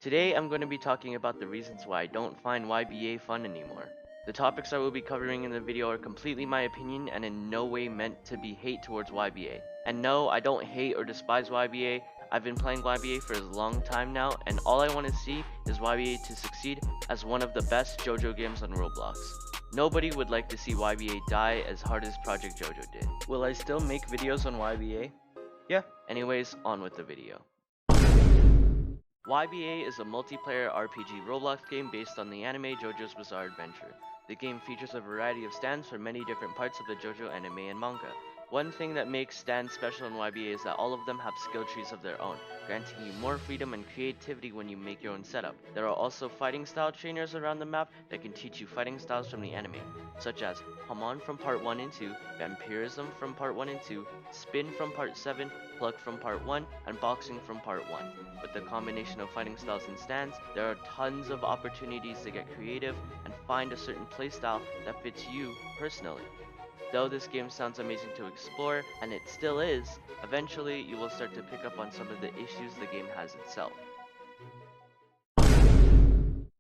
Today I'm going to be talking about the reasons why I don't find YBA fun anymore. The topics I will be covering in the video are completely my opinion and in no way meant to be hate towards YBA. And no, I don't hate or despise YBA. I've been playing YBA for a long time now, and all I want to see is YBA to succeed as one of the best JoJo games on Roblox. Nobody would like to see YBA die as hard as Project JoJo did. Will I still make videos on YBA? Yeah. Anyways, on with the video. YBA is a multiplayer RPG Roblox game based on the anime JoJo's Bizarre Adventure. The game features a variety of stands for many different parts of the JoJo anime and manga. One thing that makes stands special in YBA is that all of them have skill trees of their own, granting you more freedom and creativity when you make your own setup. There are also fighting style trainers around the map that can teach you fighting styles from the anime, such as Hamon from part 1 and 2, Vampirism from part 1 and 2, Spin from part 7, Pluck from part 1, and Boxing from part 1. With the combination of fighting styles and stands, there are tons of opportunities to get creative and find a certain playstyle that fits you personally. Though this game sounds amazing to explore, and it still is, eventually you will start to pick up on some of the issues the game has itself.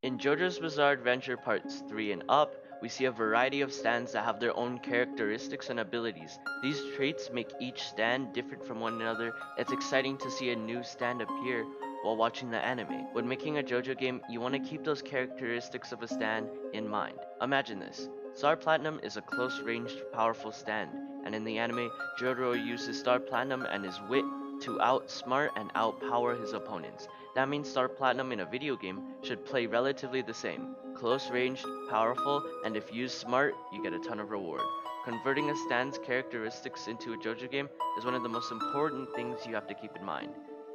In JoJo's Bizarre Adventure Parts 3 and up, we see a variety of stands that have their own characteristics and abilities. These traits make each stand different from one another. It's exciting to see a new stand appear while watching the anime. When making a JoJo game, you want to keep those characteristics of a stand in mind. Imagine this. Star Platinum is a close-ranged, powerful stand, and in the anime, Jotaro uses Star Platinum and his wit to outsmart and outpower his opponents. That means Star Platinum in a video game should play relatively the same. Close-ranged, powerful, and if used smart, you get a ton of reward. Converting a stand's characteristics into a JoJo game is one of the most important things you have to keep in mind,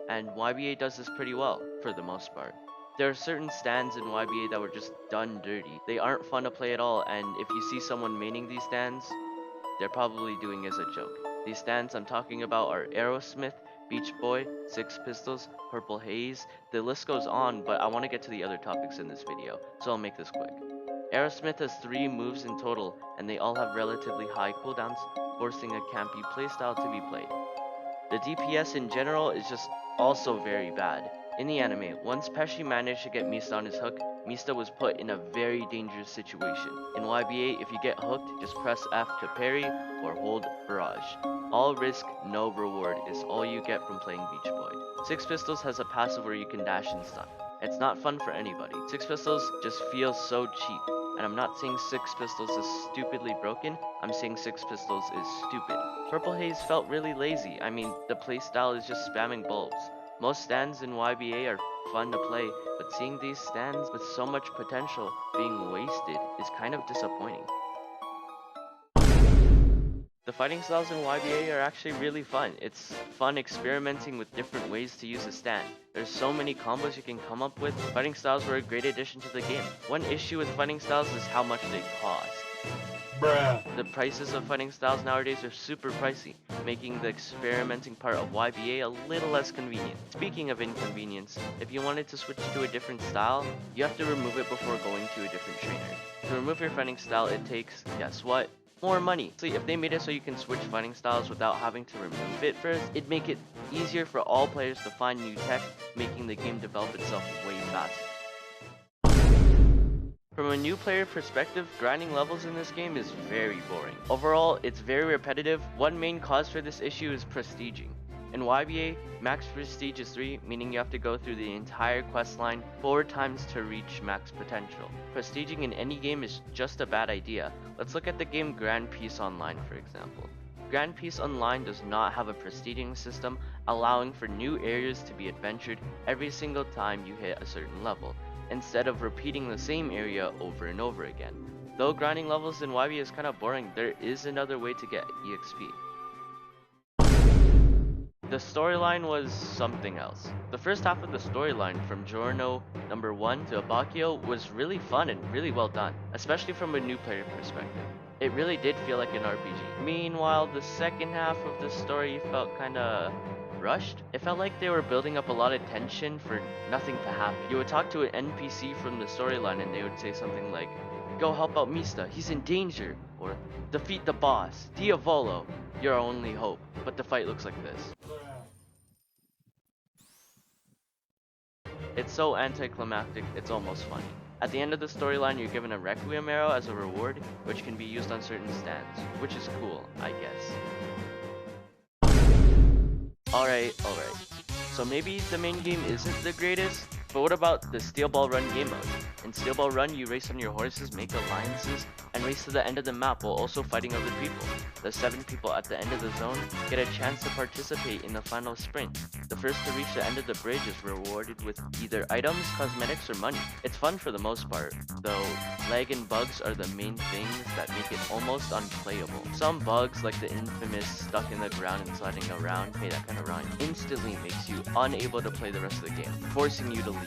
and YBA does this pretty well, for the most part. There are certain stands in YBA that were just done dirty. They aren't fun to play at all, and if you see someone maining these stands, they're probably doing it as a joke. These stands I'm talking about are Aerosmith, Beach Boy, Six Pistols, Purple Haze. The list goes on, but I want to get to the other topics in this video, so I'll make this quick. Aerosmith has 3 moves in total, and they all have relatively high cooldowns, forcing a campy playstyle to be played. The DPS in general is just also very bad. In the anime, once Pesci managed to get Mista on his hook, Mista was put in a very dangerous situation. In YBA, if you get hooked, just press F to parry or hold barrage. All risk, no reward is all you get from playing Beach Boy. Six Pistols has a passive where you can dash and stun. It's not fun for anybody. Six Pistols just feels so cheap. And I'm not saying Six Pistols is stupidly broken, I'm saying Six Pistols is stupid. Purple Haze felt really lazy. I mean, the playstyle is just spamming bulbs. Most stands in YBA are fun to play, but seeing these stands with so much potential being wasted is kind of disappointing. The fighting styles in YBA are actually really fun. It's fun experimenting with different ways to use a stand. There's so many combos you can come up with. Fighting styles were a great addition to the game. One issue with fighting styles is how much they cost. Bruh. The prices of fighting styles nowadays are super pricey, making the experimenting part of YBA a little less convenient. Speaking of inconvenience, if you wanted to switch to a different style, you have to remove it before going to a different trainer. To remove your fighting style, it takes, guess what? More money. So if they made it so you can switch fighting styles without having to remove it first, it'd make it easier for all players to find new tech, making the game develop itself way faster. From a new player perspective, grinding levels in this game is very boring. Overall, it's very repetitive. One main cause for this issue is prestiging. In YBA, max prestige is 3, meaning you have to go through the entire questline 4 times to reach max potential. Prestiging in any game is just a bad idea. Let's look at the game Grand Peace Online, for example. Grand Peace Online does not have a prestiging system, allowing for new areas to be adventured every single time you hit a certain level, instead of repeating the same area over and over again. Though grinding levels in YBA is kind of boring, there is another way to get EXP. The storyline was something else. The first half of the storyline from Giorno number 1 to Abakio was really fun and really well done, especially from a new player perspective. It really did feel like an RPG. Meanwhile, the second half of the story felt kinda rushed. It felt like they were building up a lot of tension for nothing to happen. You would talk to an NPC from the storyline and they would say something like, "Go help out Mista, he's in danger," or "Defeat the boss, Diavolo, your only hope." But the fight looks like this. It's so anticlimactic, it's almost funny. At the end of the storyline, you're given a Requiem arrow as a reward, which can be used on certain stands, which is cool, I guess. Alright. So maybe the main game isn't the greatest, but what about the Steel Ball Run game mode? In Steel Ball Run, you race on your horses, make alliances, and race to the end of the map while also fighting other people. The 7 people at the end of the zone get a chance to participate in the final sprint. The first to reach the end of the bridge is rewarded with either items, cosmetics, or money. It's fun for the most part, though lag and bugs are the main things that make it almost unplayable. Some bugs, like the infamous stuck in the ground and sliding around, hey, that kind of rhyme, instantly makes you unable to play the rest of the game, forcing you to leave.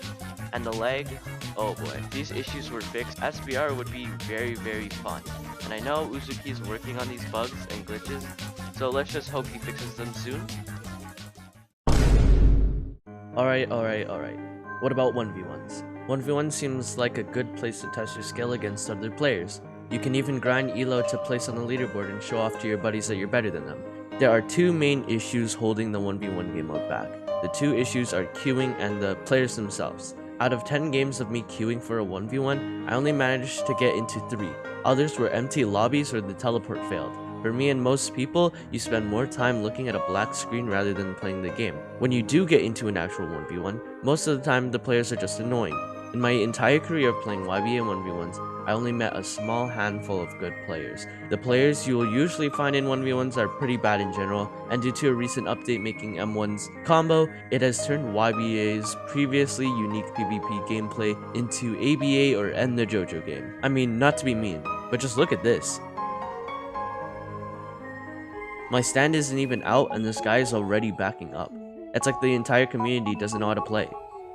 And the lag, oh boy, if these issues were fixed, SBR would be very fun. And I know Uzuki is working on these bugs and glitches, so let's just hope he fixes them soon. Alright. What about 1v1s? 1v1 seems like a good place to test your skill against other players. You can even grind elo to place on the leaderboard and show off to your buddies that you're better than them. There are 2 main issues holding the 1v1 game mode back. The 2 issues are queuing and the players themselves. Out of 10 games of me queuing for a 1v1, I only managed to get into 3. Others were empty lobbies or the teleport failed. For me and most people, you spend more time looking at a black screen rather than playing the game. When you do get into an actual 1v1, most of the time the players are just annoying. In my entire career of playing YBA 1v1s, I only met a small handful of good players. The players you will usually find in 1v1s are pretty bad in general, and due to a recent update making M1's combo, it has turned YBA's previously unique PvP gameplay into ABA or End the JoJo game. I mean, not to be mean, but just look at this. My stand isn't even out and this guy is already backing up. It's like the entire community doesn't know how to play.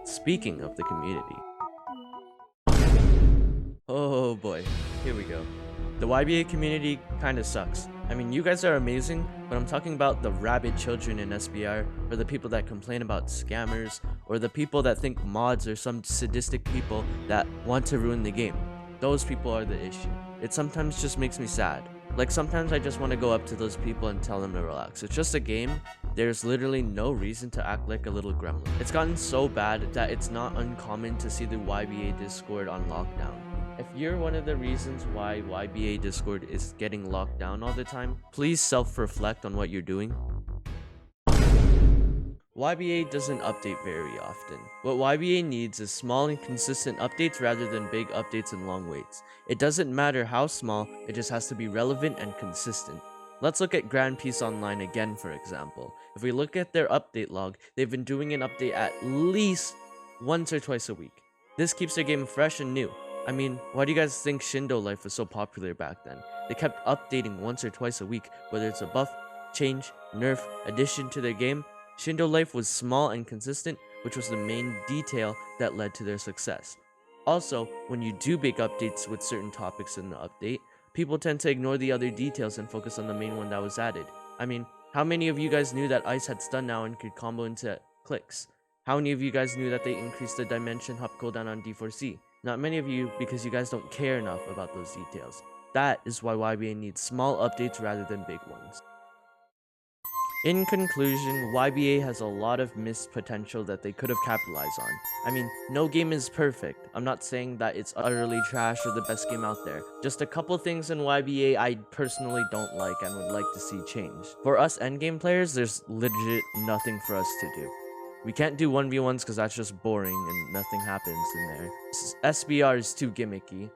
Speaking of the community. Oh boy, here we go. The YBA community kinda sucks. I mean, you guys are amazing, but I'm talking about the rabid children in SBR, or the people that complain about scammers, or the people that think mods are some sadistic people that want to ruin the game. Those people are the issue. It sometimes just makes me sad. Like, sometimes I just want to go up to those people and tell them to relax. It's just a game. There's literally no reason to act like a little gremlin. It's gotten so bad that it's not uncommon to see the YBA Discord on lockdown. If you're one of the reasons why YBA Discord is getting locked down all the time, please self-reflect on what you're doing. YBA doesn't update very often. What YBA needs is small and consistent updates rather than big updates and long waits. It doesn't matter how small, it just has to be relevant and consistent. Let's look at Grand Peace Online again, for example. If we look at their update log, they've been doing an update at least once or twice a week. This keeps their game fresh and new. I mean, why do you guys think Shindo Life was so popular back then? They kept updating once or twice a week, whether it's a buff, change, nerf, addition to their game. Shindo Life was small and consistent, which was the main detail that led to their success. Also, when you do big updates with certain topics in the update, people tend to ignore the other details and focus on the main one that was added. I mean, how many of you guys knew that Ice had stun now and could combo into clicks? How many of you guys knew that they increased the dimension hop cooldown on D4C? Not many of you, because you guys don't care enough about those details. That is why YBA needs small updates rather than big ones. In conclusion, YBA has a lot of missed potential that they could have capitalized on. I mean, no game is perfect. I'm not saying that it's utterly trash or the best game out there. Just a couple things in YBA I personally don't like and would like to see change. For us endgame players, there's legit nothing for us to do. We can't do 1v1s because that's just boring and nothing happens in there. SBR is too gimmicky.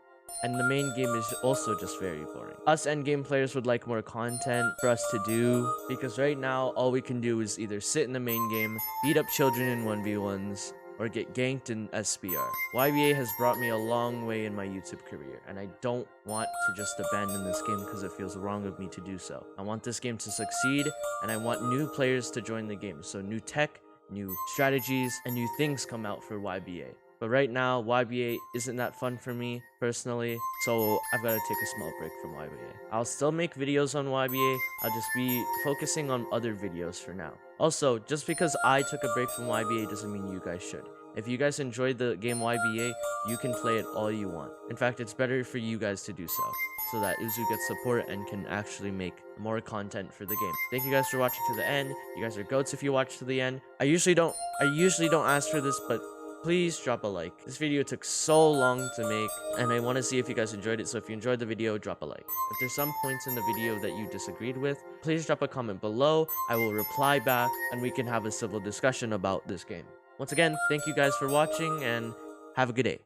And the main game is also just very boring. Us endgame players would like more content for us to do, because right now all we can do is either sit in the main game, beat up children in 1v1s, or get ganked in SBR. YBA has brought me a long way in my YouTube career, and I don't want to just abandon this game because it feels wrong of me to do so. I want this game to succeed, and I want new players to join the game, so new tech, new strategies, and new things come out for YBA. But right now, YBA isn't that fun for me, personally, so I've got to take a small break from YBA. I'll still make videos on YBA, I'll just be focusing on other videos for now. Also, just because I took a break from YBA doesn't mean you guys should. If you guys enjoyed the game YBA, you can play it all you want. In fact, it's better for you guys to do so that Uzu gets support and can actually make more content for the game. Thank you guys for watching to the end. You guys are goats if you watch to the end. I usually don't ask for this, but please drop a like. This video took so long to make, and I want to see if you guys enjoyed it, so if you enjoyed the video, drop a like. If there's some points in the video that you disagreed with, please drop a comment below. I will reply back, and we can have a civil discussion about this game. Once again, thank you guys for watching, and have a good day.